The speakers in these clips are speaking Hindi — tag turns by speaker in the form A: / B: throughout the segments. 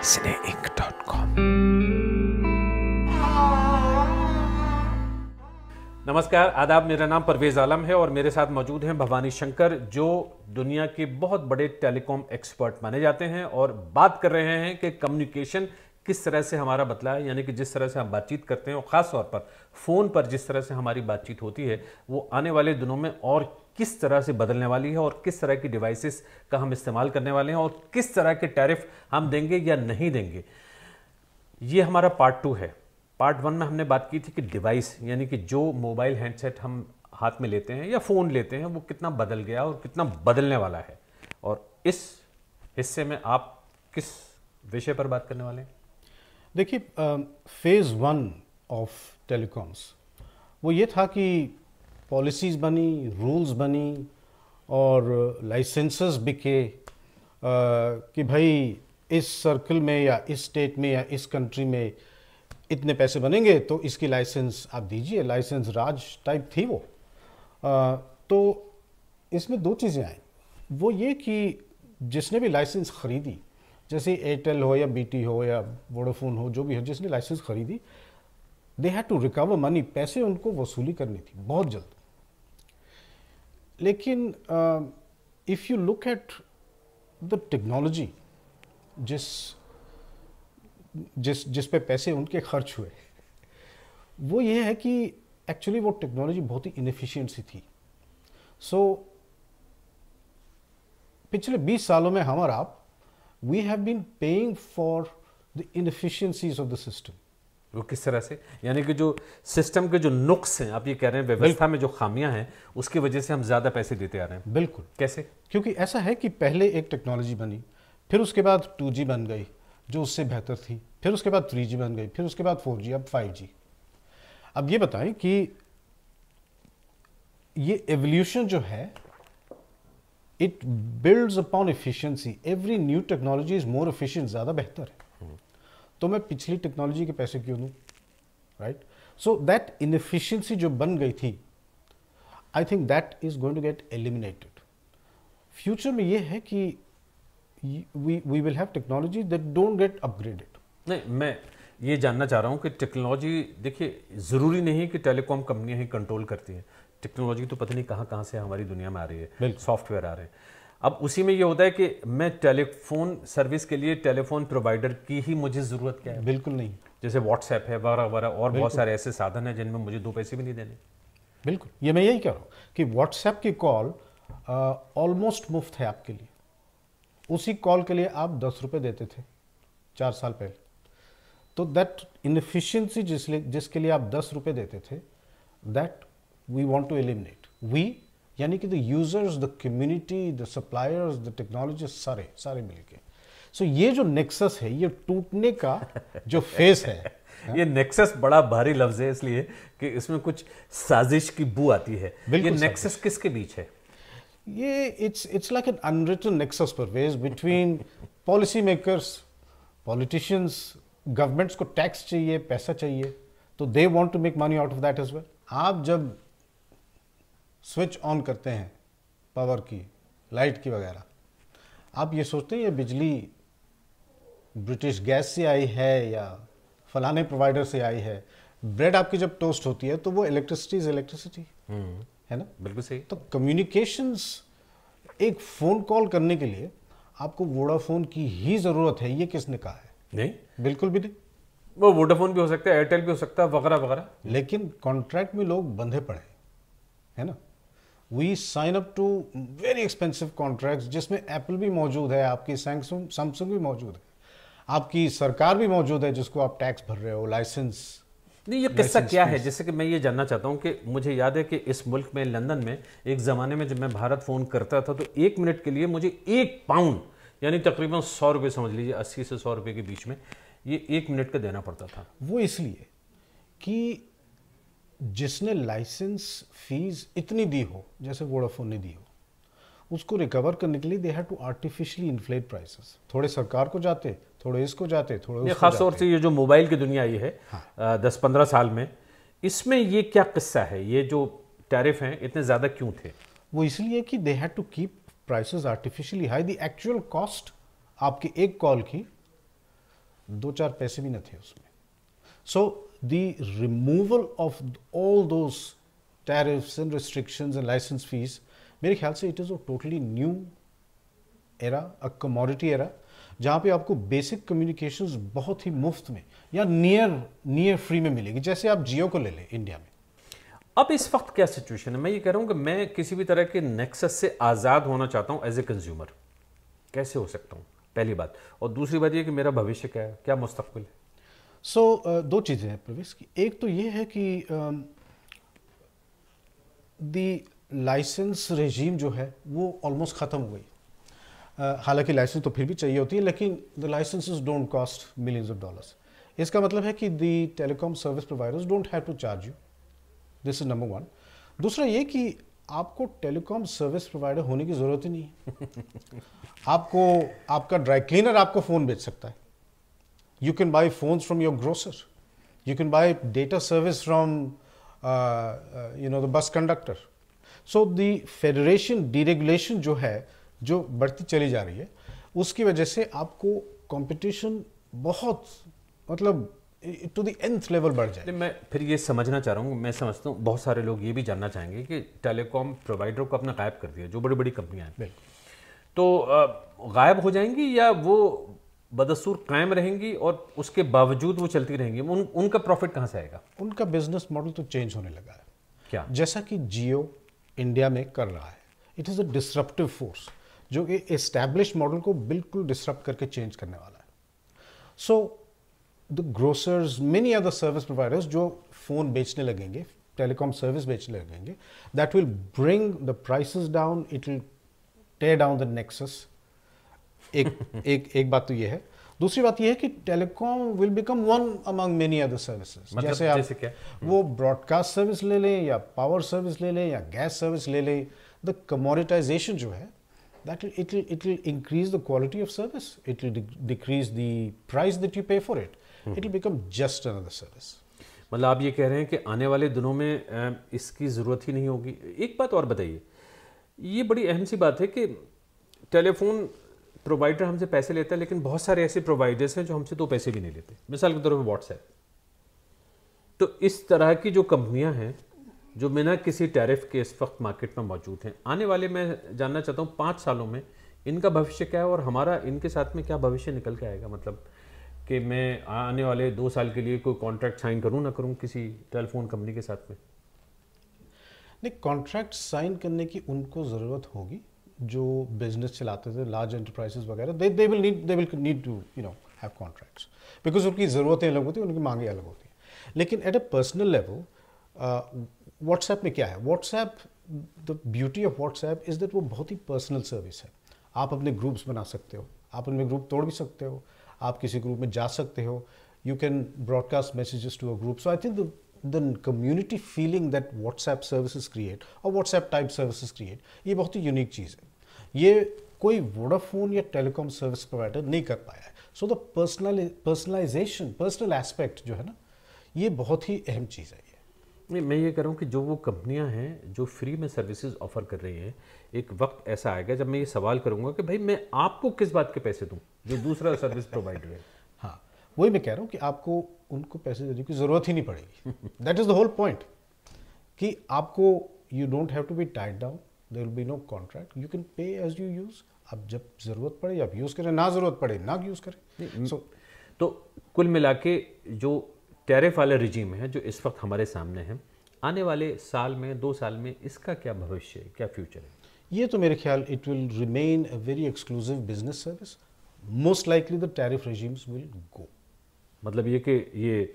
A: cineinc.com। नमस्कार, आदाब। मेरा नाम परवेज आलम है और मेरे साथ मौजूद हैं भवानी शंकर, जो दुनिया के बहुत बड़े टेलीकॉम एक्सपर्ट माने जाते हैं और बात कर रहे हैं कि कम्युनिकेशन किस तरह से हमारा बदला है, यानी कि जिस तरह से हम बातचीत करते हैं और ख़ास तौर पर फ़ोन पर जिस तरह से हमारी बातचीत होती है वो आने वाले दिनों में और किस तरह से बदलने वाली है और किस तरह की डिवाइसेस का हम इस्तेमाल करने वाले हैं और किस तरह के टैरिफ हम देंगे या नहीं देंगे। ये हमारा पार्ट 2 है। पार्ट 1 में हमने बात की थी कि डिवाइस यानी कि जो मोबाइल हैंडसेट हम हाथ में लेते हैं या फ़ोन लेते हैं वो कितना बदल गया और कितना बदलने वाला है, और इस हिस्से में आप किस विषय पर बात करने वाले हैं?
B: देखिए, फेज़ 1 ऑफ टेलीकॉम्स वो ये था कि पॉलिसीज़ बनी, रूल्स बनी और लाइसेंसेस बिके कि भाई इस सर्कल में या इस स्टेट में या इस कंट्री में इतने पैसे बनेंगे तो इसकी लाइसेंस आप दीजिए। लाइसेंस राज टाइप थी वो। तो इसमें दो चीज़ें आई। वो ये कि जिसने भी लाइसेंस ख़रीदी, जैसे एयरटेल हो या बीटी हो या वोडाफोन हो, जो भी हो, जिसने लाइसेंस ख़रीदी, they had to recover money. पैसे उनको वसूली करनी थी बहुत जल्द। लेकिन if you look at the technology जिस पे पैसे उनके खर्च हुए, वो ये है कि एक्चुअली वो टेक्नोलॉजी बहुत ही इनएफिशिएंट सी थी। सो पिछले 20 सालों में हम और आप we have been paying for the inefficiencies of the system.
A: वो किस तरह से, यानी कि जो सिस्टम के जो नुक्स हैं, आप ये कह रहे हैं व्यवस्था में जो खामियां हैं उसकी वजह से हम ज़्यादा पैसे देते आ रहे हैं।
B: बिल्कुल।
A: कैसे?
B: क्योंकि ऐसा है कि पहले एक टेक्नोलॉजी बनी, फिर उसके बाद 2G बन गई जो उससे बेहतर थी, फिर उसके बाद 3G बन गई, फिर उसके बाद 4G, अब 5G। अब ये बताएं कि ये एवोल्यूशन जो है, it builds upon efficiency. Every new technology is more efficient, ज़्यादा बेहतर है। तो मैं पिछली टेक्नोलॉजी के पैसे क्यों दूं, राइट? सो दैट इनएफिशिएंसी जो बन गई थी, I think that is going to get eliminated. Future में ये है कि we will have technology that don't get upgraded।
A: नहीं, मैं ये जानना चाह रहा हूँ कि टेक्नोलॉजी, देखिए ज़रूरी नहीं कि टेलीकॉम कंपनियां ही कंट्रोल करती हैं। टेक्नोलॉजी तो पता नहीं कहाँ कहाँ से हमारी दुनिया में आ रही है, सॉफ्टवेयर आ रहे हैं। अब उसी में ये होता है कि मैं टेलीफोन सर्विस के लिए टेलीफोन प्रोवाइडर की ही मुझे ज़रूरत क्या है?
B: बिल्कुल नहीं।
A: जैसे व्हाट्सएप है वगैरह वगैरह और बहुत सारे ऐसे साधन हैं जिनमें मुझे 2 पैसे भी नहीं देने।
B: बिल्कुल, ये मैं यही कह रहा हूँ कि व्हाट्सएप की कॉल ऑलमोस्ट मुफ्त है आपके लिए। उसी कॉल के लिए आप 10 रुपये देते थे 4 साल पहले। तो दैट इनएफिशिएंसी जिसके लिए आप 10 रुपये देते थे, that we want to eliminate. We यानी कि the users, the community, the suppliers, the technologist, सारे मिलके। सो ये जो नेक्सस है, ये टूटने का जो फेस है
A: ये नेक्सस बड़ा भारी लफ्ज है इसलिए कि इसमें कुछ साजिश की बू आती है। ये नेक्सस किसके बीच है?
B: ये it's like an unwritten nexus pervades between policy makers, politicians. Governments को टैक्स चाहिए, पैसा चाहिए, तो they want to make money out of that as well. आप जब स्विच ऑन करते हैं पावर की, लाइट की वगैरह, आप ये सोचते हैं ये बिजली ब्रिटिश गैस से आई है या फलाने प्रोवाइडर से आई है। ब्रेड आपकी जब टोस्ट होती है तो वो इलेक्ट्रिसिटी इज इलेक्ट्रिसिटी, है ना?
A: बिल्कुल सही।
B: तो कम्युनिकेशंस, एक फ़ोन कॉल करने के लिए आपको वोडाफोन की ही ज़रूरत है, ये किसने कहा है?
A: नहीं,
B: बिल्कुल भी नहीं।
A: वो वोडाफोन भी हो सकता है, एयरटेल भी हो सकता है, वगैरह वगैरह।
B: लेकिन कॉन्ट्रैक्ट में लोग बंधे पड़े हैं, है ना? We sign up to very expensive contracts जिसमें एप्पल भी मौजूद है, आपकी सैमसंग भी मौजूद है, आपकी सरकार भी मौजूद है जिसको आप टैक्स भर रहे हो, लाइसेंस।
A: नहीं, ये किस्सा क्या है? जैसे कि मैं ये जानना चाहता हूँ कि मुझे याद है कि इस मुल्क में, लंदन में, एक ज़माने में जब मैं भारत फ़ोन करता था तो 1 मिनट के लिए मुझे 1 पाउंड यानी तकरीबन 100 रुपये, समझ लीजिए 80 से 100 रुपये के बीच में, ये 1 मिनट का देना पड़ता था।
B: वो इसलिए कि जिसने लाइसेंस फीस इतनी दी हो, जैसे वोडाफोन ने दी हो, उसको रिकवर करने के लिए they had to artificially inflate prices. थोड़े सरकार को जाते, थोड़े इसको जाते, थोड़े उसको
A: खास तौर से ये जो मोबाइल की दुनिया आई है,
B: हाँ।
A: 10-15 साल में, इसमें ये क्या किस्सा है? ये जो टैरिफ हैं इतने ज़्यादा क्यों थे?
B: वो इसलिए कि they had to keep prices artificially high. The actual cost आपकी एक कॉल की 2-4 पैसे भी न थे उसमें. So the removal of all those tariffs and restrictions and license fees, मेरे ख्याल से it is a totally new era, a commodity era, जहाँ पे आपको बेसिक कम्युनिकेशंस बहुत ही मुफ्त में या नियर फ्री में मिलेगी. जैसे आप जियो को ले लें इंडिया में.
A: अब इस वक्त क्या सिचुएशन है? मैं ये कह रहा हूँ कि मैं किसी भी तरह के नेक्सस से आज़ाद होना चाहता हूँ एज ए कंज्यूमर. कैसे हो सकता हूँ? पहली बात. और दूसरी बात ये कि मेरा भविष्य क्या है, क्या मुस्तकबिल है?
B: सो दो चीज़ें हैं प्रवेश की. एक तो ये है कि द लाइसेंस रेजीम जो है वो ऑलमोस्ट ख़त्म हो गई. हालांकि लाइसेंस तो फिर भी चाहिए होती है, लेकिन the licenses don't cost millions of dollars. इसका मतलब है कि the telecom service providers don't have to charge you. This is number one. दूसरा ये कि आपको टेलीकॉम सर्विस प्रोवाइडर होने की ज़रूरत ही नहीं है. आपको आपका ड्राई क्लीनर आपको फ़ोन बेच सकता है. You can buy phones from your grocer. You can buy data service from the bus conductor. So the federation deregulation जो है, जो बढ़ती चली जा रही है, उसकी वजह से आपको कंपटीशन बहुत मतलब टू द nth लेवल बढ़ जाए.
A: मैं फिर ये समझना चाह रहा हूँ, मैं समझता हूँ बहुत सारे लोग ये भी जानना चाहेंगे कि टेलीकॉम प्रोवाइडर को अपना गायब कर दिया, जो बड़ी बड़ी कंपनियां हैं, तो गायब हो जाएंगी या वो बदस्तूर कायम रहेंगी और उसके बावजूद वो चलती रहेंगी? उनका प्रॉफिट कहाँ से आएगा?
B: उनका बिजनेस मॉडल तो चेंज होने लगा है.
A: क्या?
B: जैसा कि जियो इंडिया में कर रहा है. It is a disruptive force जो कि एस्टैब्लिश मॉडल को बिल्कुल डिसरप्ट करके चेंज करने वाला है. So the grocers, many other service providers जो फ़ोन बेचने लगेंगे, टेलीकॉम सर्विस बेचने लगेंगे, that will bring the prices down. It will tear down the nexus. एक बात तो ये है. दूसरी बात ये है कि telecom will become one among many other services.
A: जैसे क्या?
B: वो ब्रॉडकास्ट सर्विस ले लें या पावर सर्विस ले लें या गैस सर्विस ले लें, द कमोडिटाइजेशन जो है, that it will increase the quality of service. It will decrease the price that you pay for it. It will become just another service.
A: मतलब आप ये कह रहे हैं कि आने वाले दिनों में इसकी ज़रूरत ही नहीं होगी. एक बात और बताइए, ये बड़ी अहम सी बात है कि टेलीफोन प्रोवाइडर हमसे पैसे लेता है, लेकिन बहुत सारे ऐसे प्रोवाइडर्स हैं जो हमसे तो पैसे भी नहीं लेते. मिसाल के तौर पर व्हाट्सएप. तो इस तरह की जो कंपनियां हैं जो बिना किसी टैरिफ के इस वक्त मार्केट में मौजूद हैं, आने वाले, मैं जानना चाहता हूँ 5 सालों में इनका भविष्य क्या है और हमारा इनके साथ में क्या भविष्य निकल के आएगा? मतलब कि मैं आने वाले 2 साल के लिए कोई कॉन्ट्रैक्ट साइन करूँ ना करूँ किसी टेलीफोन कंपनी के साथ में?
B: नहीं, कॉन्ट्रैक्ट साइन करने की उनको ज़रूरत होगी जो बिजनेस चलाते थे, लार्ज एंटरप्राइजेस वगैरह. They will need to have contracts, because उनकी ज़रूरतें अलग होती हैं, उनकी मांगें अलग होती हैं. लेकिन at a personal level WhatsApp में क्या है? WhatsApp, the beauty of WhatsApp is that वो बहुत ही पर्सनल सर्विस है. आप अपने ग्रुप्स बना सकते हो, आप उनमें ग्रुप तोड़ भी सकते हो, आप किसी ग्रुप में जा सकते हो. You can broadcast messages to a group. So I think the community feeling that WhatsApp services create और व्हाट्सएप टाइप सर्विसेज क्रिएट, ये बहुत ही यूनिक चीज़ है. ये कोई वोडाफोन या टेलीकॉम सर्विस प्रोवाइडर नहीं कर पाया है. So the personalization, personal aspect जो है ना, ये बहुत ही अहम चीज़ है.
A: नहीं, मैं ये कह रहा हूँ कि जो वो कंपनियां हैं जो फ्री में सर्विसेज ऑफर कर रही हैं, एक वक्त ऐसा आएगा जब मैं ये सवाल करूंगा कि भाई मैं आपको किस बात के पैसे दूं जो दूसरा सर्विस प्रोवाइडर है.
B: हाँ, वही मैं कह रहा हूँ कि आपको उनको पैसे देने की ज़रूरत ही नहीं पड़ेगी. That is the whole point कि आपको, you don't have to be tied down. There will be no contract. You can pay as you use. अब जब ज़रूरत पड़े आप यूज़ करें, ना ज़रूरत पड़े ना यूज़ करें.
A: तो कुल मिला के जो टैरिफ वाला रिजीम है जो इस वक्त हमारे सामने है, आने वाले साल में, 2 साल में इसका क्या भविष्य है, क्या फ्यूचर है?
B: ये तो मेरे ख्याल it will remain a very exclusive business service. Most likely the tariff regimes will go.
A: मतलब ये कि ये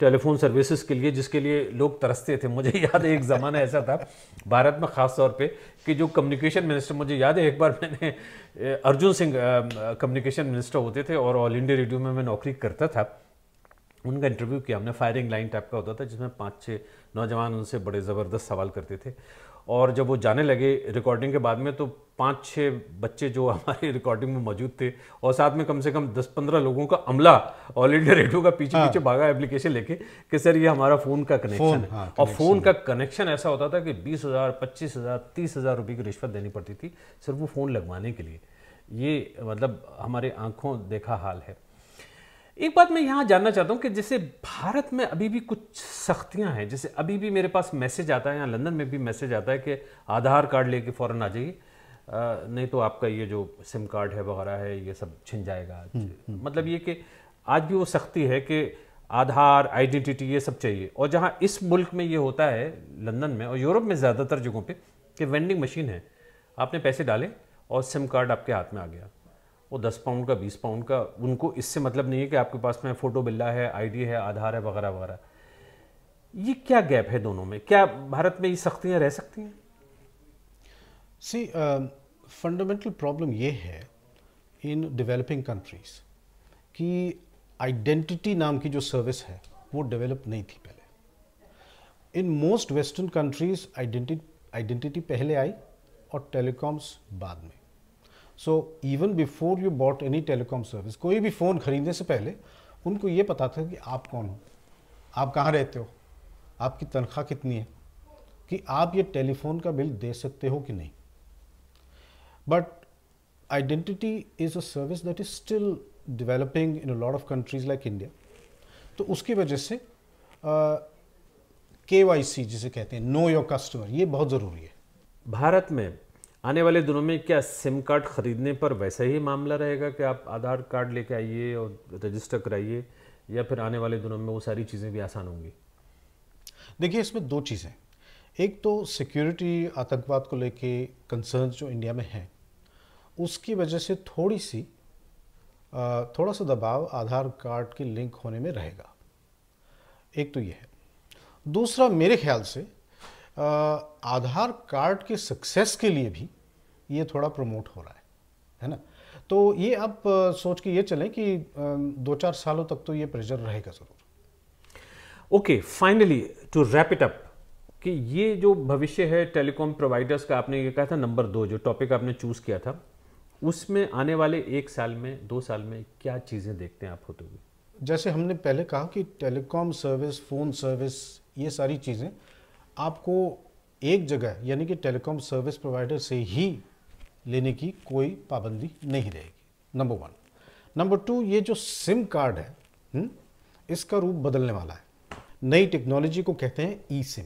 A: टेलीफोन सर्विसेज के लिए जिसके लिए लोग तरसते थे, मुझे याद है एक ज़माना ऐसा था भारत में ख़ास तौर पे कि जो कम्युनिकेशन मिनिस्टर, मुझे याद है एक बार मैंने अर्जुन सिंह कम्युनिकेशन मिनिस्टर होते थे और ऑल इंडिया रेडियो में मैं नौकरी करता था. उनका इंटरव्यू किया हमने. फायरिंग लाइन टाइप का होता था जिसमें 5-6 नौजवान उनसे बड़े ज़बरदस्त सवाल करते थे. और जब वो जाने लगे रिकॉर्डिंग के बाद में, तो 5-6 बच्चे जो हमारी रिकॉर्डिंग में मौजूद थे और साथ में कम से कम 10-15 लोगों का अमला ऑल इंडिया रेडियो का पीछे पीछे भागा एप्लीकेशन लेके कि सर ये हमारा फ़ोन का कनेक्शन है. और फ़ोन का कनेक्शन ऐसा होता था कि 20,000, 25,000, 30,000 रुपये की रिश्वत देनी पड़ती थी सिर्फ वो फ़ोन लगवाने के लिए. ये मतलब हमारे आंखों देखा हाल है. एक बात मैं यहाँ जानना चाहता हूँ कि जैसे भारत में अभी भी कुछ सख्तियाँ हैं, जैसे अभी भी मेरे पास मैसेज आता है, यहाँ लंदन में भी मैसेज आता है कि आधार कार्ड लेके फ़ौरन आ जाइए, नहीं तो आपका ये जो सिम कार्ड है वगैरह है ये सब छिन जाएगा। मतलब ये कि आज भी वो सख्ती है कि आधार, आइडेंटिटी ये सब चाहिए। और जहाँ इस मुल्क में ये होता है, लंदन में और यूरोप में ज़्यादातर जगहों पे, कि वेंडिंग मशीन है, आपने पैसे डाले और सिम कार्ड आपके हाथ में आ गया। वो 10 पाउंड का, 20 पाउंड का, उनको इससे मतलब नहीं है कि आपके पास में फ़ोटो बिल्ला है, आईडी है, आधार है वगैरह वगैरह। ये क्या गैप है दोनों में? क्या भारत में ये सख्तियाँ रह सकती हैं?
B: सी फंडामेंटल प्रॉब्लम ये है इन डेवलपिंग कंट्रीज़ कि आइडेंटिटी नाम की जो सर्विस है वो डेवलप नहीं थी पहले। In most western countries identity पहले आई और टेलीकॉम्स बाद में। So even before you bought any telecom service, कोई भी फ़ोन खरीदने से पहले उनको ये पता था कि आप कौन हो, आप कहाँ रहते हो, आपकी तनख्वाह कितनी है, कि आप ये टेलीफोन का बिल दे सकते हो कि नहीं। But identity is a service that is still developing in a lot of countries like India. तो उसकी वजह से KYC जिसे कहते हैं, नो योर कस्टमर, ये बहुत ज़रूरी है।
A: भारत में आने वाले दिनों में क्या सिम कार्ड खरीदने पर वैसा ही मामला रहेगा कि आप आधार कार्ड लेके आइए और रजिस्टर कराइए, या फिर आने वाले दिनों में वो सारी चीज़ें भी आसान होंगी?
B: देखिए, इसमें दो चीज़ें, एक तो सिक्योरिटी, आतंकवाद को लेके कंसर्न जो इंडिया में है उसकी वजह से थोड़ा सा दबाव आधार कार्ड के लिंक होने में रहेगा। एक तो ये है। दूसरा, मेरे ख्याल से आधार कार्ड के सक्सेस के लिए भी ये थोड़ा प्रमोट हो रहा है ना। तो ये आप सोच के ये चलें कि 2-4 सालों तक तो ये प्रेशर रहेगा ज़रूर।
A: Okay, finally to wrap it up, कि ये जो भविष्य है टेलीकॉम प्रोवाइडर्स का, आपने ये कहा था नंबर 2 जो टॉपिक आपने चूज़ किया था, उसमें आने वाले 1 साल में, 2 साल में क्या चीज़ें देखते हैं आप होते हुए?
B: जैसे हमने पहले कहा कि टेलीकॉम सर्विस, फ़ोन सर्विस, ये सारी चीज़ें आपको एक जगह यानी कि टेलीकॉम सर्विस प्रोवाइडर से ही लेने की कोई पाबंदी नहीं रहेगी, नंबर 1। नंबर 2, ये जो सिम कार्ड है इसका रूप बदलने वाला है। नई टेक्नोलॉजी को कहते हैं ई सिम,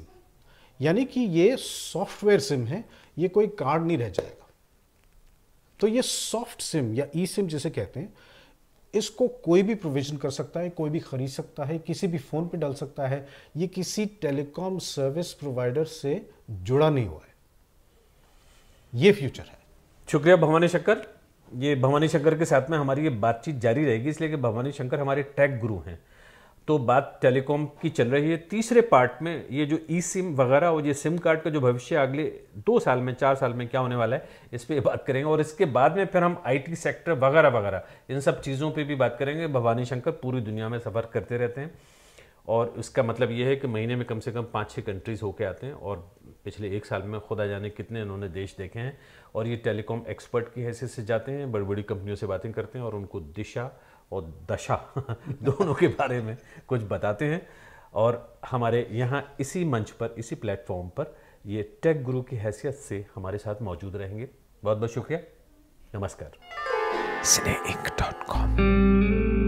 B: यानी कि ये सॉफ्टवेयर सिम है, ये कोई कार्ड नहीं रह जाएगा। तो ये सॉफ्ट सिम या ई सिम जिसे कहते हैं, इसको कोई भी प्रोविजन कर सकता है, कोई भी खरीद सकता है, किसी भी फ़ोन पे डाल सकता है। ये किसी टेलीकॉम सर्विस प्रोवाइडर से जुड़ा नहीं हुआ है। ये फ्यूचर है।
A: शुक्रिया भवानी शंकर। ये भवानी शंकर के साथ में हमारी ये बातचीत जारी रहेगी, इसलिए कि भवानी शंकर हमारे टेक गुरु हैं। तो बात टेलीकॉम की चल रही है। तीसरे पार्ट में ये जो ई सिम वगैरह और ये सिम कार्ड का जो भविष्य अगले 2 साल में, 4 साल में क्या होने वाला है, इस पर बात करेंगे। और इसके बाद में फिर हम IT सेक्टर वगैरह वगैरह इन सब चीज़ों पे भी बात करेंगे। भवानी शंकर पूरी दुनिया में सफ़र करते रहते हैं और इसका मतलब ये है कि महीने में कम से कम 5-6 कंट्रीज़ होके आते हैं और पिछले 1 साल में खुदा जाने कितने इन्होंने देश देखे हैं। और ये टेलीकॉम एक्सपर्ट की हैसियत से जाते हैं, बड़ी बड़ी कंपनियों से बातें करते हैं और उनको दिशा और दशा दोनों के बारे में कुछ बताते हैं। और हमारे यहाँ इसी मंच पर, इसी प्लेटफॉर्म पर ये टेक गुरु की हैसियत से हमारे साथ मौजूद रहेंगे। बहुत बहुत शुक्रिया, नमस्कार।
B: cineinc.com